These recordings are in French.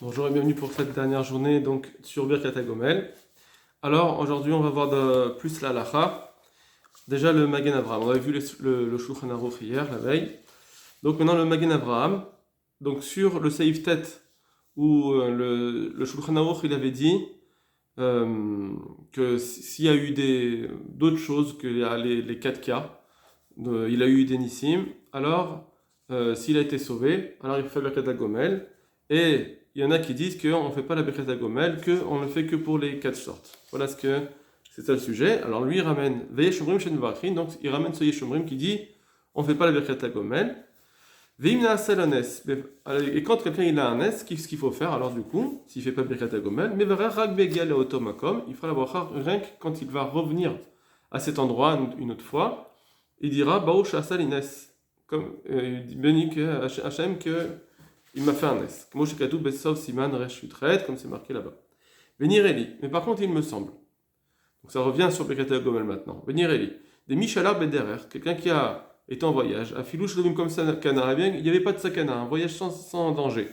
Bonjour et bienvenue pour cette dernière journée donc sur Birkat HaGomel. Alors aujourd'hui on va voir plus la halacha. Déjà le Magen Avraham, on avait vu le Shulchan Aruch hier, la veille. Donc maintenant le Magen Avraham, donc sur le Seif Tet où le Shulchan Aruch il avait dit que s'il y a eu d'autres choses que les 4 cas, il a eu des Nissim, alors s'il a été sauvé, alors il fait Birkat HaGomel. Et il y en a qui disent qu'on ne fait pas la Birkat HaGomel, qu'on ne le fait que pour les 4 sortes. Voilà c'est ça le sujet. Alors lui il ramène Veye Shomrim Shen Vachin, donc il ramène ce Yeshomrim qui dit on ne fait pas la Birkat HaGomel. Veimna Salones. Et quand quelqu'un il a un S, qu'est-ce qu'il faut faire alors du coup, s'il ne fait pas Birkat HaGomel, mais Rak Begial Automakom, il fera la bracha rien que quand il va revenir à cet endroit une autre fois, il dira Baouch Asalines, comme béni Hachem que il m'a fait un S. Comme c'est marqué là-bas. Venireli. Mais par contre, il me semble. Donc ça revient sur Birkat HaGomel maintenant. Venireli. Des Mishalar Bederer, quelqu'un qui a été en voyage, à Filouche Lovim comme Sakana, il n'y avait pas de Sakana, un voyage sans danger.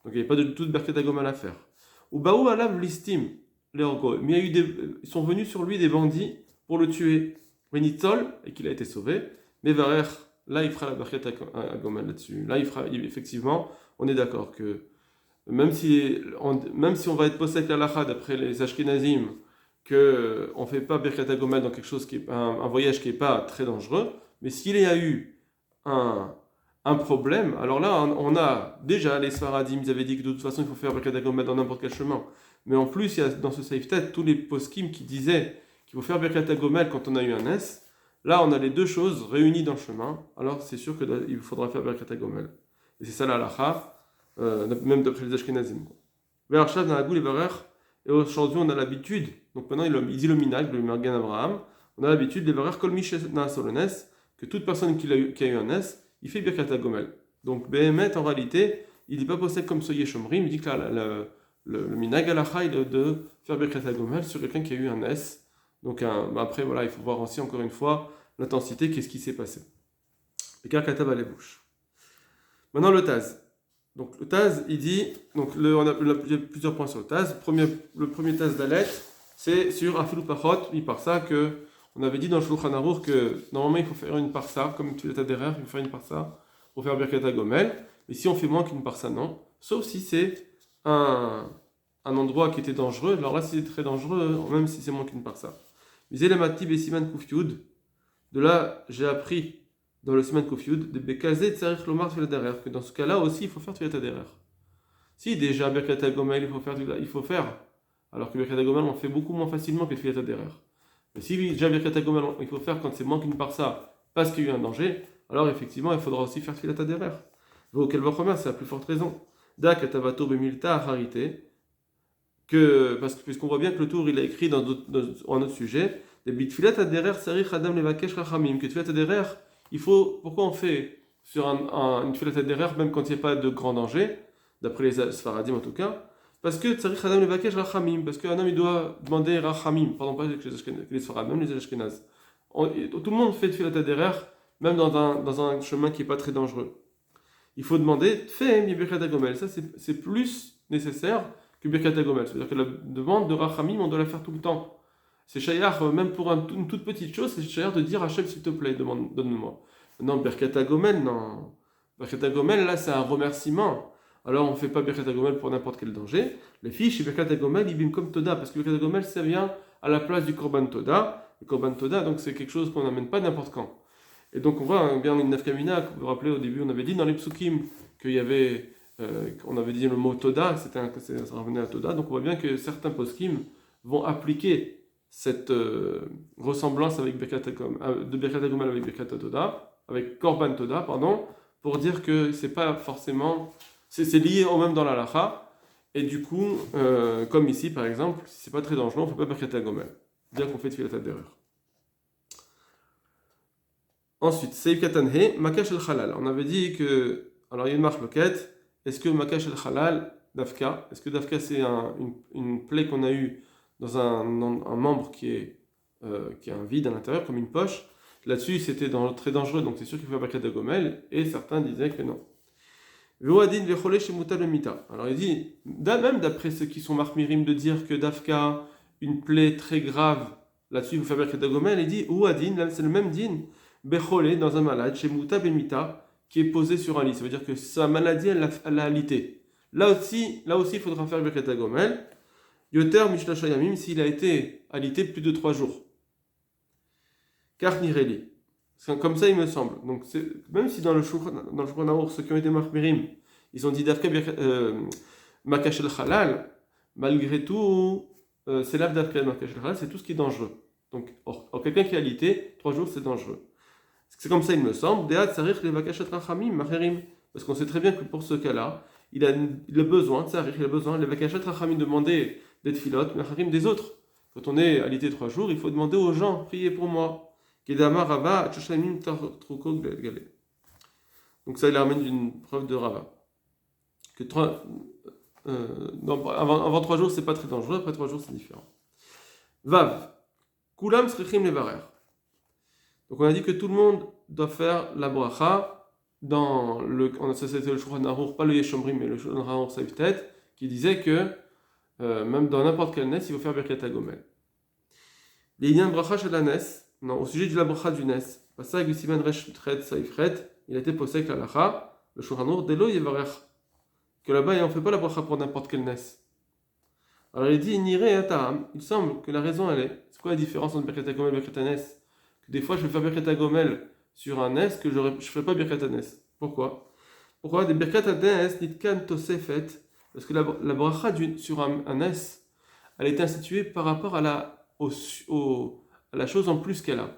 Donc il n'y avait pas de tout de Birkat HaGomel à faire. Ou Baou Alav Listim, les orgo. Mais ils sont venus sur lui des bandits pour le tuer. Venitol, et qu'il a été sauvé. Mais Varer, là il fera la Birkat HaGomel là-dessus. Là il fera, effectivement, on est d'accord que même si on va être possède la lacha d'après les Ashkenazim, qu'on ne fait pas Birkat HaGomel dans quelque chose qui est un voyage qui n'est pas très dangereux, mais s'il y a eu un problème, alors là on a déjà les Sfaradim, ils avaient dit que de toute façon il faut faire Birkat HaGomel dans n'importe quel chemin. Mais en plus, il y a dans ce Seif Tet tous les poskim qui disaient qu'il faut faire Birkat HaGomel quand on a eu un S. Là, on a les deux choses réunies dans le chemin, alors c'est sûr qu'il faudra faire Birkat HaGomel. Et c'est ça la halacha, même d'après les Ashkenazim. Ve'arshav dans la goule et aujourd'hui on a l'habitude, donc maintenant il dit le minag, le Magen Avraham, on a l'habitude de verer kol mish na solones, que toute personne qui a eu un S, il fait Birkat HaGomel. Donc Behemet en réalité, il n'est pas possède comme ce Yeshomrim, il dit que le minag halacha est de faire Birkat HaGomel sur quelqu'un qui a eu un S. Donc après voilà, il faut voir aussi encore une fois l'intensité, qu'est-ce qui s'est passé. Et car Katab à les bouches. Maintenant le Taz. Donc le Taz, il dit, donc on a plusieurs points sur le Taz. Le premier Taz d'Alet, c'est sur Afilou Pachot, mi parsa, que on avait dit dans le Shulchan Aruch que normalement il faut faire une parsa, comme tu l'état derrière, il faut faire une parsa pour faire Birkat HaGomel. Mais si on fait moins qu'une parsa, non. Sauf si c'est un endroit qui était dangereux. Alors là, si c'est très dangereux, même si c'est moins qu'une parsa. Misé le Matib et Siman Koufioud. De là, j'ai appris dans le Siman Koufioud, de Bekazé Tsarich Lomar Tfilat Derer, que dans ce cas-là aussi il faut faire Tfilat Derer. Si déjà Birkat HaGomel il faut faire, alors que Birkat HaGomel on fait beaucoup moins facilement que Tfilat Derer. Mais si déjà Birkat HaGomel il faut faire quand c'est moins qu'une parsa parce qu'il y a eu un danger, alors effectivement il faudra aussi faire Tfilat Derer. Auquel va première, c'est la plus forte raison. Da Katavato Bemilta Harité, parce que puisqu'on voit bien que le tour il a écrit dans un autre sujet, des Bitfilat Derer Sarich Adam Levakesh Rachamim, que Tfilat Derer pourquoi on fait sur une Tfilat Derer même quand il n'y a pas de grand danger, d'après les Sfaradim en tout cas, parce que Tzarich Adam Levakesh Rachamim, parce qu'un homme il doit demander Rachamim, pardon pas les Sfaradim, même les Ashkenaz. Tout le monde fait Tfilat Derer, même dans un chemin qui n'est pas très dangereux. Il faut demander, fais Birkat HaGomel, ça c'est plus nécessaire que Birkat HaGomel, c'est-à-dire que la demande de Rachamim on doit la faire tout le temps. C'est shayar, même pour une toute petite chose, c'est shayar de dire Hachem s'il te plaît, donne-moi. Non, Birkat HaGomel, non. Birkat HaGomel, là, c'est un remerciement. Alors, on ne fait pas Birkat HaGomel pour n'importe quel danger. Les filles, chez Birkat HaGomel, ils biment comme Toda, parce que Birkat HaGomel, ça vient à la place du Korban Toda. Le Korban Toda, donc, c'est quelque chose qu'on n'amène pas n'importe quand. Et donc, on voit bien une nafkamina, vous vous rappelez, au début, on avait dit dans les psukim qu'il y avait, on avait dit le mot Toda, ça revenait à Toda. Donc, on voit bien que certains poskim vont appliquer cette ressemblance avec de Birkat HaGomel avec Birkat Toda, avec Korban Toda, pardon, pour dire que c'est pas forcément, c'est lié au même dans la lacha, et du coup, comme ici par exemple, si c'est pas très dangereux, on ne fait pas Birkat HaGomel, bien qu'on fait Tfilat Derer. Ensuite, Seif Katanhe, Makash el Halal. On avait dit que, alors il y a une marque loquette, est-ce que Makash el Halal, Dafka, est-ce que Dafka c'est une plaie qu'on a eue dans un membre qui a un vide à l'intérieur, comme une poche. Là-dessus, c'était très dangereux, donc c'est sûr qu'il faut faire Birkat HaGomel, et certains disaient que non. Ve'oadin ve'chole shemuta lemita. Alors il dit, même d'après ceux qui sont marmirim de dire que Dafka, une plaie très grave, là-dessus il faut faire Birkat Gomel, il dit, Ouadin, là c'est le même din, bechole, dans un malade, shemuta bemita, qui est posé sur un lit. Ça veut dire que sa maladie, elle a alité. Là aussi, il faudra faire Birkat Gomel. Yoter Mishlasha Yamim, s'il a été alité plus de 3 jours. Car Nireli. Comme ça, il me semble. Donc, même si dans le Shulchan Aruch, ceux qui ont été marmirim, ils ont dit Dafka Makash el Halal, malgré tout, c'est l'Av Dafka Makash el Halal, c'est tout ce qui est dangereux. Donc, quelqu'un qui a alité, 3 jours, c'est dangereux. C'est comme ça, il me semble. Deat Sarich le Makash el Rachamim, Macherim. Parce qu'on sait très bien que pour ce cas-là, il a besoin, Sarich, il a besoin, le Makash el Rachamim, demander des filotes, Macherim des autres. Quand on est alité 3 jours, il faut demander aux gens, priez pour moi. Donc ça, il ramène d'une preuve de Rava. Que avant 3 jours, c'est pas très dangereux, après 3 jours, c'est différent. Vav. Kulam srichim levarer. Donc on a dit que tout le monde doit faire la bracha dans le... Ça c'était le Shulchan Aruch, pas le Yeshomrim, mais le Shulchan Aruch Saiftet, qui disait que même dans n'importe quel nes, il faut faire Birkat HaGomel. Les Inyan bracha shel hanes. Non, au sujet de la bracha du Nes, ça avec Siman Resh Tred Saifret, il a été posé avec la lacha, le Shulchan Aruch, Delo Yevarer, que là-bas, on ne fait pas la bracha pour n'importe quel Nes. Alors il dit, il semble que la raison, elle est, c'est quoi la différence entre Birkat HaGomel et Birkat HaNes? Que des fois, je vais faire Birkat HaGomel sur un Nes, que je ne ferai pas Birkat HaNes. Pourquoi? Pourquoi? Des Birkat HaNes, Nitkan Tosefet, parce que la bracha sur un Nes, elle est instituée par rapport à la chose en plus qu'elle a.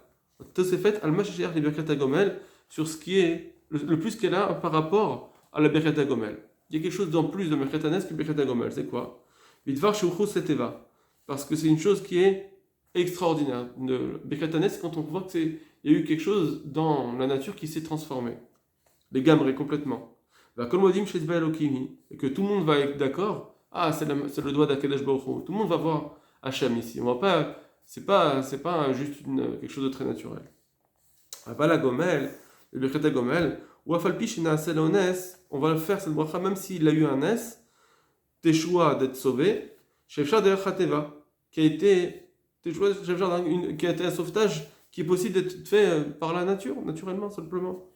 Tosefet al-Mashashir les Birkat HaGomel sur ce qui est le plus qu'elle a par rapport à la Birkat HaGomel. Il y a quelque chose d'en plus de Birkat HaNes que Birkat HaGomel. C'est quoi? Vidvar Shouchou Seteva. Parce que c'est une chose qui est extraordinaire. Le Birkat HaNes, quand on voit qu'il y a eu quelque chose dans la nature qui s'est transformé. Les gamres complètement. Et que tout le monde va être d'accord. Ah, c'est le doigt d'Akadosh Baruch Hu. Tout le monde va voir Hachem ici. On va pas. C'est pas juste quelque chose de très naturel. Avala Gomel, le Birkat HaGomel, ou Afalpi Shina Selones, on va le faire cette bracha même s'il a eu un Nes, Teshua d'être sauvé, Shefshar de Khateva, qui a été un sauvetage qui est possible d'être fait par la nature, naturellement, simplement.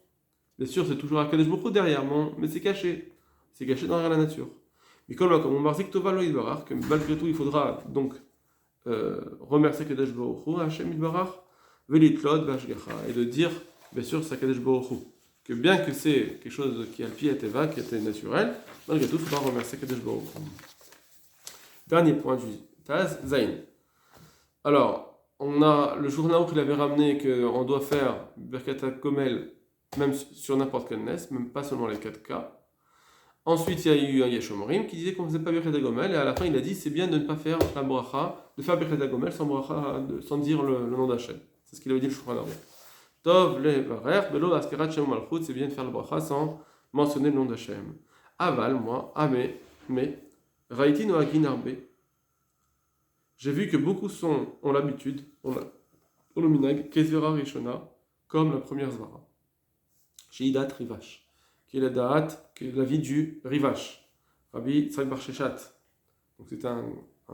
Bien sûr, c'est toujours Akadosh Baruch Hu derrière, mais c'est caché. C'est caché derrière la nature. Mais comme on marzik Tova lo Yidbarach, que malgré tout, il faudra donc remercier Kadesh Baruch Hu, Hashem Yidbarach, Velitlod, Vashgacha, et de dire, bien sûr, c'est Kadesh Baruch Hu, que bien que c'est quelque chose qui a le pied à Teva, qui était naturel, malgré tout, il faudra remercier Kadesh Baruch Hu. Dernier point du Taz, Zayn. Alors, on a le journal qu'il avait ramené qu'on doit faire Birkat HaGomel même sur n'importe quel Nes, même pas seulement les 4 cas. Ensuite, il y a eu un Yeshomorim qui disait qu'on ne faisait pas Birkat HaGomel, et à la fin, il a dit c'est bien de ne pas faire la bracha, de faire Birkat HaGomel sans dire le nom d'Hachem. C'est ce qu'il avait dit le Shulchan Aruch. Tov le varer, belo askerat shem malchut, c'est bien de faire la bracha sans mentionner le nom d'Hachem. Aval, moi, mais, raïti noagin arbe. J'ai vu que beaucoup ont l'habitude, on le minag, kezvera rishona, comme la première zvara. Sheidat rivash. Qui est la da'at, qui est la vie du Rivash, Rabbi Tzrak Bar Sheshat. Donc c'est un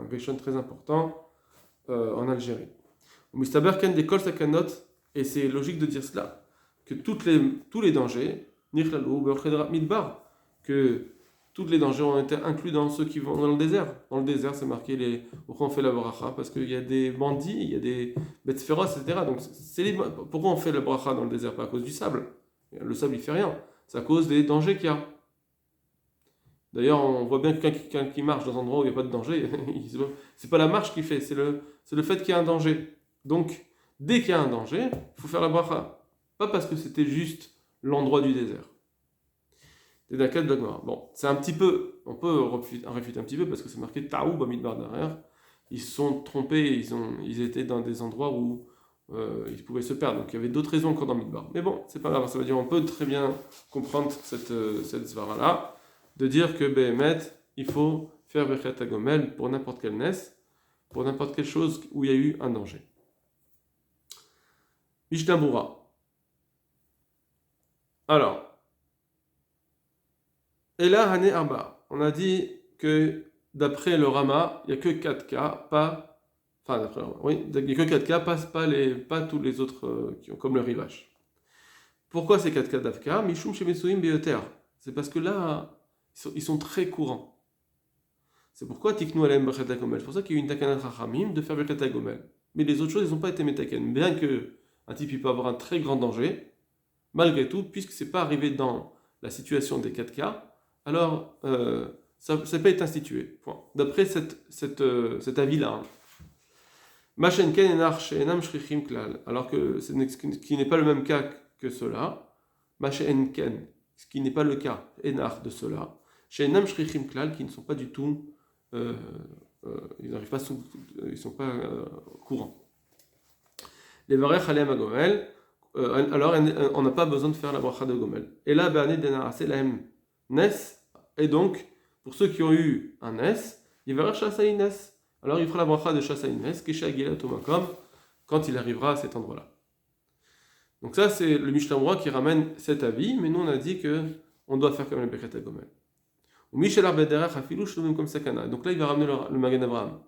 Rishon très important en Algérie. Au Mistaber Ken des Kol Sakanot, et c'est logique de dire cela, que tous les dangers, Nichlalo, Be'ochedra Midbar, que tous les dangers ont été inclus dans ceux qui vont dans le désert. Dans le désert, c'est marqué pourquoi on fait la bracha, parce qu'il y a des bandits, il y a des bêtes féroces, etc. Donc pourquoi on fait la bracha dans le désert? Pas à cause du sable. Le sable, il fait rien. C'est à cause des dangers qu'il y a. D'ailleurs, on voit bien que quelqu'un qui marche dans un endroit où il n'y a pas de danger, c'est pas la marche qui fait, c'est le fait qu'il y a un danger. Donc, dès qu'il y a un danger, il faut faire la bracha. Pas parce que c'était juste l'endroit du désert. Bon, c'est un petit peu, on peut réfuter un petit peu parce que c'est marqué Taou Bamidbar derrière. Ils se sont trompés, ils étaient dans des endroits où ils pouvaient se perdre. Donc il y avait d'autres raisons encore dans Midbar. Mais bon, c'est pas grave, ça veut dire on peut très bien comprendre cette svara-là, de dire que Behemet, il faut faire Birkat HaGomel pour n'importe quel Nes, pour n'importe quelle chose où il y a eu un danger. Mishnah Berurah. Alors, Et là, Hané Arba, on a dit que d'après le Rama, il n'y a que 4 cas, pas. Enfin, d'après le Rama, oui, il n'y a que 4 cas, pas tous les autres qui ont comme le rivage. Pourquoi ces 4 cas d'Afka Mishum Shemesouim Beyoter. C'est parce que là, ils sont très courants. C'est pourquoi Tiknu Alem Bechet Gomel. C'est pour ça qu'il y a eu une Takanat Rachamim de faire Bechet Gomel. Mais les autres choses, ils n'ont pas été Metaken. Bien qu'un type il peut avoir un très grand danger, malgré tout, puisque ce n'est pas arrivé dans la situation des 4 cas, alors ça n'a pas été institué. Point. D'après cet avis-là. Machen Ken Enar She'enam Shrichim Klal. Alors que ce qui n'est pas le même cas que cela. Machen Ken, ce qui n'est pas le cas, Enar de cela. She'enam Shrichim Klal, qui ne sont pas du tout. Ils n'arrivent pas ils sont pas courants. Les varech alem à Gomel, alors on n'a pas besoin de faire la bracha de Gomel. Et là, Ba'anid denarase lahem nes, et donc, pour ceux qui ont eu un nes, il va chassaï nes. Alors il fera la bracha de chassaï nes, kesha gila tomakom, quand il arrivera à cet endroit-là. Donc ça, c'est le Mishnah Moura qui ramène cet avis, mais nous on a dit que on doit faire comme le Bechet Gomel. Ou Michel Arbederach a filouche le même comme Sakana. Donc là, il va ramener le Magen Avraham.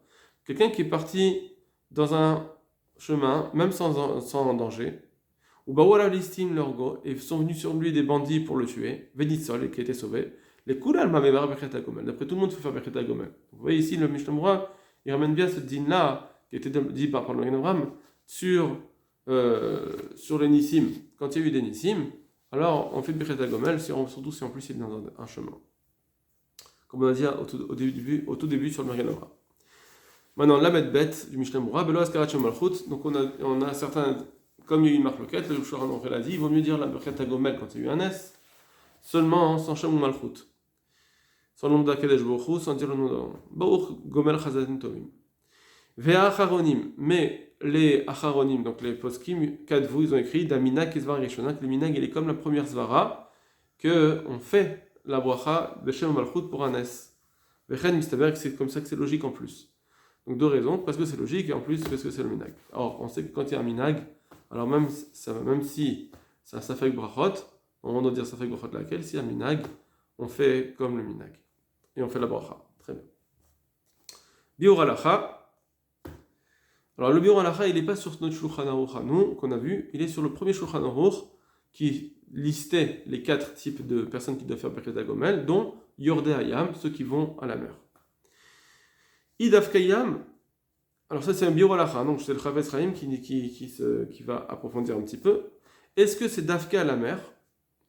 Quelqu'un qui est parti dans un chemin, même sans danger, ou Bawala Listim l'orgo, et sont venus sur lui des bandits pour le tuer, Vénitsol, qui a été sauvé. Les Koulal Mamebar Bechet Gomel. D'après tout le monde, il faut faire Bechet Gomel. Vous voyez ici, le Mishnah Moura, il ramène bien ce din-là, qui a été dit par le Magen Avraham, sur les Nissim. Quand il y a eu des Nissim, alors on fait Bechet Gomel, surtout si en plus il est dans un chemin. Comme on a dit au tout début sur le Magen Avraham. Maintenant, la bête du Mishnah Moura, Belo Askarat Shemalchut, donc on a certains, comme il y a eu une marque loquette, le Shulchan Aruch l'a dit, il vaut mieux dire la Bechet Gomel quand il y a eu un S, seulement sans Shem ou Malchut. Sans le nom d'Akadesh Baruch Hu, sans dire le nom de Baruch Gomel Chazadim Tovim. Vea Acharonim, mais les Acharonim, donc les poskim, Kadvu, ils ont écrit Damina Kisvar Rishona, que le Minag il est comme la première Svara, qu'on fait la bracha Beshem Malchut pour un S. Vechen Mistaber, c'est comme ça que c'est logique en plus. Donc deux raisons, parce que c'est logique et en plus parce que c'est le Minag. Alors on sait que quand il y a un Minag, alors même si c'est un Safek Brachot, on doit dire Safek Brachot laquelle, si un Minag, on fait comme le Minag. Et on fait la bracha. Très bien. Biur Halacha. Alors le Biur Halacha, il n'est pas sur notre Shulchan Aruch nous qu'on a vu, il est sur le premier Shulchan Aruch qui listait les 4 types de personnes qui doivent faire Bechet Gomel, dont Yordé Hayam, ceux qui vont à la mer. Idafkayam, alors ça c'est un Biur Halacha, donc c'est le Chavetz Chaim qui va approfondir un petit peu. Est-ce que c'est Dafka à la mer,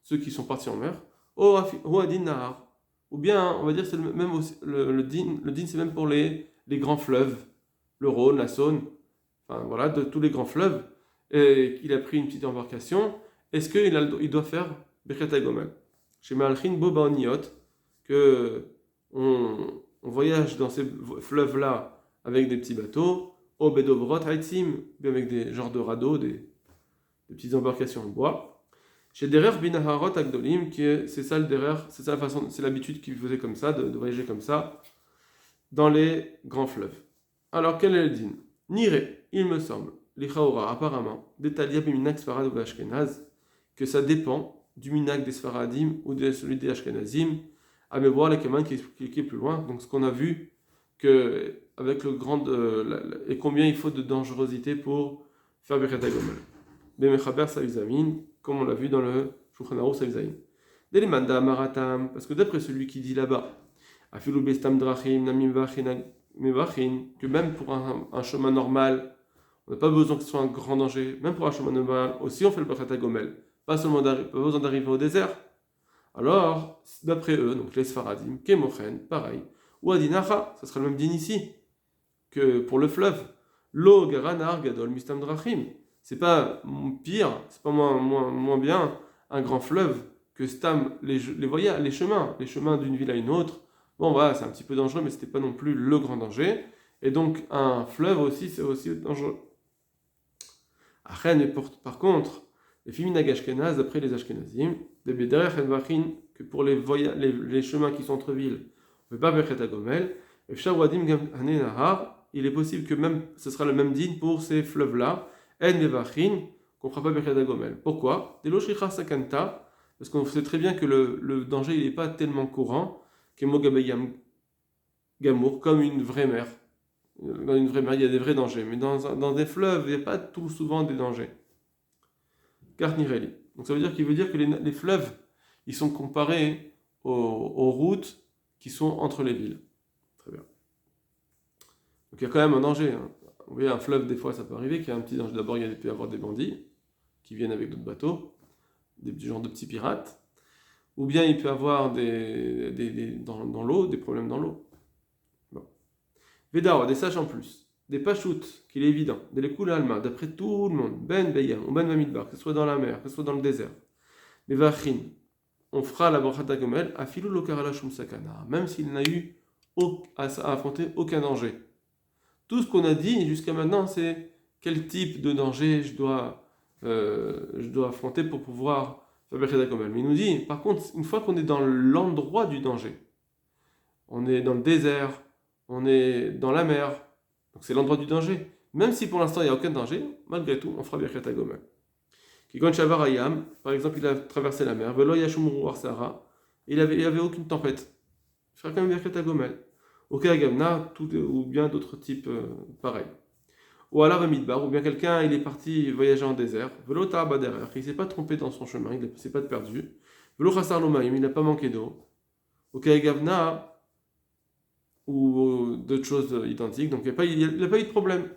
ceux qui sont partis en mer, ou Adin Nahar? Ou bien, on va dire, c'est le din, c'est même pour les grands fleuves, le Rhône, la Saône, enfin voilà, de tous les grands fleuves, et qu'il a pris une petite embarcation, est-ce qu'il doit faire Bechet Gomel? Chez Malchin Bobaoniot, que on voyage dans ces fleuves-là avec des petits bateaux, au Bedovrot Haitzim, avec des genres de radeaux, des petites embarcations en bois. Chez Derer Binaharot Agdolim, c'est ça le Derer, c'est ça la façon, c'est l'habitude qu'il faisait comme ça, de voyager comme ça, dans les grands fleuves. Alors quel est le din? Nire, il me semble, l'Ichaora, apparemment, d'Etalia Biminag Sfarad ou Ashkenaz, que ça dépend du minag des Sfaradim ou de celui des Ashkenazim, à me voir les Keman qui est plus loin. Donc ce qu'on a vu, que avec le grand et combien il faut de dangerosité pour faire Bechet Gomel. Bemechaber Savizamin, comme on l'a vu dans le Shulchan Aruch Savizamin. Delimanda Maratam, parce que d'après celui qui dit là-bas, Afilu Bestam Drachim Namim Mevachin, que même pour un chemin normal, on n'a pas besoin que ce soit un grand danger, même pour un chemin normal, aussi on fait le Bechet Gomel. Pas seulement pas besoin d'arriver au désert. Alors, d'après eux, donc les Sfaradim, Kemochen, pareil, ou Adinacha, ça sera le même din ici que pour le fleuve. Lo Garanar Gadol Mistam Drachim. C'est pas pire, c'est pas moins bien un grand fleuve que Stam, les chemins d'une ville à une autre. Bon, voilà, c'est un petit peu dangereux, mais c'était pas non plus le grand danger. Et donc, un fleuve aussi, c'est aussi dangereux. Par contre, les Fiminag Ashkenaz, d'après les Ashkenazim, de Bederech Envachin, que pour les chemins qui sont entre villes, on ne peut pas Bechet Gomel, et Shawadim Gamhane Nahar, il est possible que même ce sera le même din pour ces fleuves-là, En Nevachin, qu'on ne fera pas Bechet Gomel. Pourquoi? Delo Shricha Sakanta, parce qu'on sait très bien que le danger, il n'est pas tellement courant, qu'Emogabayam Gamour, comme une vraie mer. Dans une vraie mer, il y a des vrais dangers, mais dans des fleuves, il n'y a pas tout souvent des dangers. Karnireli. Donc ça veut dire que les fleuves, ils sont comparés aux routes qui sont entre les villes. Très bien. Donc il y a quand même un danger. Hein. Vous voyez, un fleuve, des fois, ça peut arriver qu'il y a un petit danger. D'abord, il peut y avoir des bandits qui viennent avec d'autres bateaux, du genre de petits pirates. Ou bien il peut y avoir dans l'eau, des problèmes dans l'eau. Bon. Védar, des sages en plus. Des pachoutes, qu'il est évident. Des lekul alma, d'après tout le monde. Ben beyam, ou ben mamidbar, que ce soit dans la mer, que ce soit dans le désert. Mais vachin, on fera la brachata gomel, à filou lokarala shum sakana, même s'il n'a eu à affronter aucun danger. Tout ce qu'on a dit jusqu'à maintenant, c'est quel type de danger je dois affronter pour pouvoir faire brachata gomel. Mais il nous dit, par contre, une fois qu'on est dans l'endroit du danger, on est dans le désert, on est dans la mer, donc c'est l'endroit du danger. Même si pour l'instant il n'y a aucun danger, malgré tout, on fera brachata gomel. Kigon Shavar Ayam, par exemple, il a traversé la mer, Velo Yashumuru Arsara, il avait aucune tempête. Il fera quand même Birkat Gomel. Ok, Agamna, ou bien d'autres types pareils. Ou alors Midbar, ou bien quelqu'un, il est parti voyager en désert, Velo Ta'abader, il ne s'est pas trompé dans son chemin, il ne s'est pas perdu. Velo Chassar Lomaim, il n'a pas manqué d'eau. Ok, Agamna, ou d'autres choses identiques, donc il n'a pas eu de problème.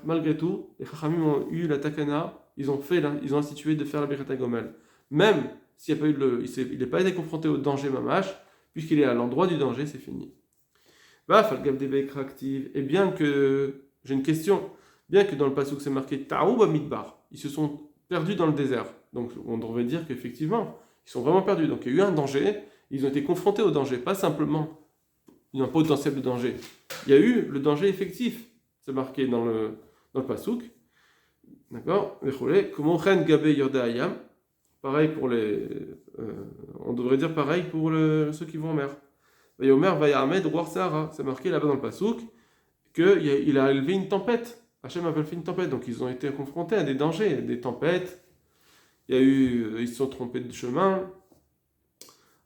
Malgré tout, les Chachamim ont eu la takana, ils ont institué de faire la Birkat Gomel. Même s'il n'a pas eu il n'a pas été confronté au danger mamash, puisqu'il est à l'endroit du danger, c'est fini. Et bien que, j'ai une question, bien que dans le passage c'est marqué Ta'ouba Midbar, ils se sont perdus dans le désert. Donc on devrait dire qu'effectivement, ils sont vraiment perdus. Donc il y a eu un danger, ils ont été confrontés au danger, pas simplement un potentiel de danger. Il y a eu le danger effectif, c'est marqué dans le pasouk. D'accord. Comment chen gabe yordaayam. Pareil pour on devrait dire pareil pour ceux qui vont en mer. Vayomer vayamed roi Sahara. C'est marqué là-bas dans le pasouk qu'il a élevé une tempête. Hachem a fait une tempête, donc ils ont été confrontés à des dangers, des tempêtes. Ils se sont trompés de chemin.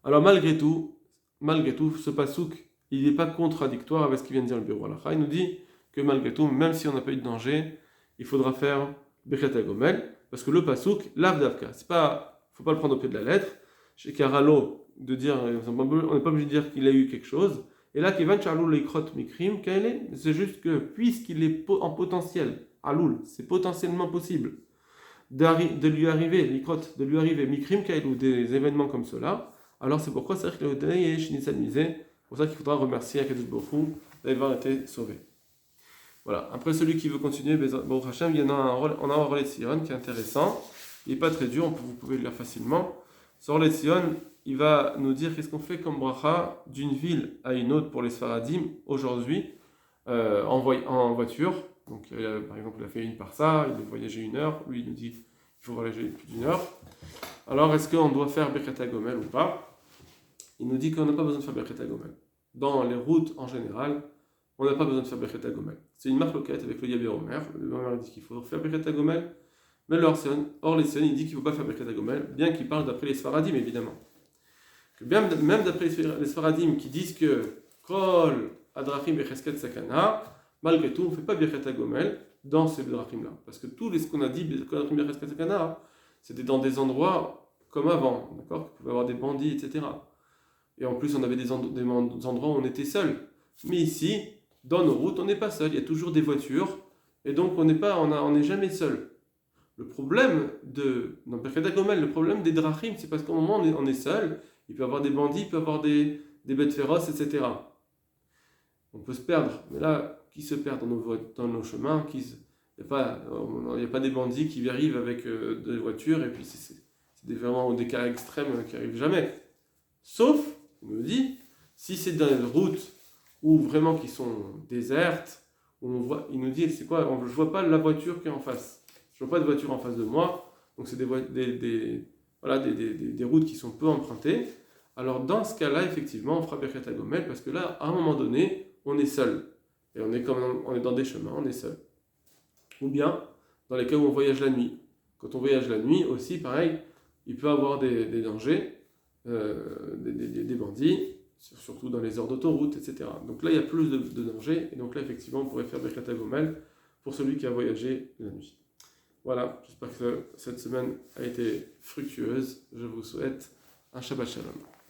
Alors malgré tout, ce pasouk, il n'est pas contradictoire avec ce qu'il vient de dire le bureau Halacha. Il nous dit que malgré tout, même si on n'a pas eu de danger, il faudra faire Birkat Gomel, parce que le pasouk, lav davka, il ne faut pas le prendre au pied de la lettre. Chez Karalo, on n'est pas obligé de dire qu'il a eu quelque chose. Et là, Kevan Charlou Leikrot Mikrim, c'est juste que puisqu'il est en potentiel, Aloul, c'est potentiellement possible de lui arriver Mikrim Kailou, des événements comme cela. Alors c'est pourquoi c'est vrai que le Tanei est Shinitzadmisé. C'est pour ça qu'il faudra remercier Akadosh Baruch Hu d'avoir été sauvé. Voilà. Après, celui qui veut continuer, Baruch Hashem, on a un relais de Sion qui est intéressant. Il n'est pas très dur, vous pouvez le lire facilement. Ce relais de Sion, il va nous dire qu'est-ce qu'on fait comme bracha d'une ville à une autre pour les Sfaradim aujourd'hui en voiture. Donc, par exemple, il a fait une par ça, il a voyagé 1 heure. Lui, il nous dit qu'il faut voyager plus d'1 heure. Alors, est-ce qu'on doit faire Birkat Gomel ou pas? Il nous dit qu'on n'a pas besoin de faire Birkat Gomel. Dans les routes en général, on n'a pas besoin de faire Birkat Gomel. C'est une marque locale avec le Yabe Omer. Le Omer dit qu'il faut faire Birkat Gomel, mais les Sion, il dit qu'il ne faut pas faire Birkat Gomel, bien qu'il parle d'après les Sfaradim évidemment. Même d'après les Sfaradim qui disent que Kol Adrachim Bechesket Sakana, malgré tout, on ne fait pas Birkat Gomel dans ces Adrachim là. Parce que ce qu'on a dit, Kol Adrachim Bechesket Sakana, c'était dans des endroits comme avant, d'accord? Il pouvait y avoir des bandits, etc. Et en plus, on avait des endroits où on était seul. Mais ici, dans nos routes, on n'est pas seul. Il y a toujours des voitures. Et donc, on n'est jamais seul. Le problème dans Birkat Gomel, le problème des drachim, c'est parce qu'au moment où on est seul, il peut y avoir des bandits, il peut y avoir des bêtes féroces, etc. On peut se perdre. Mais là, qui se perd dans nos chemins? Il n'y a pas des bandits qui arrivent avec des voitures. Et puis, c'est vraiment des cas extrêmes qui n'arrivent jamais. Sauf, il nous dit, si c'est dans des routes où vraiment qui sont désertes, il nous dit, c'est quoi? Je ne vois pas la voiture qui est en face. Je ne vois pas de voiture en face de moi. Donc c'est des routes qui sont peu empruntées. Alors dans ce cas-là, effectivement, on fera Birkat Gomel parce que là, à un moment donné, on est seul. Et on est dans des chemins, on est seul. Ou bien, dans les cas où on voyage la nuit. Quand on voyage la nuit aussi, pareil, il peut avoir des dangers, des bandits, surtout dans les heures d'autoroute, etc. Donc là, il y a plus de dangers, et donc là, effectivement, on pourrait faire Birkat HaGomel pour celui qui a voyagé la nuit. Voilà, j'espère que cette semaine a été fructueuse. Je vous souhaite un Shabbat Shalom.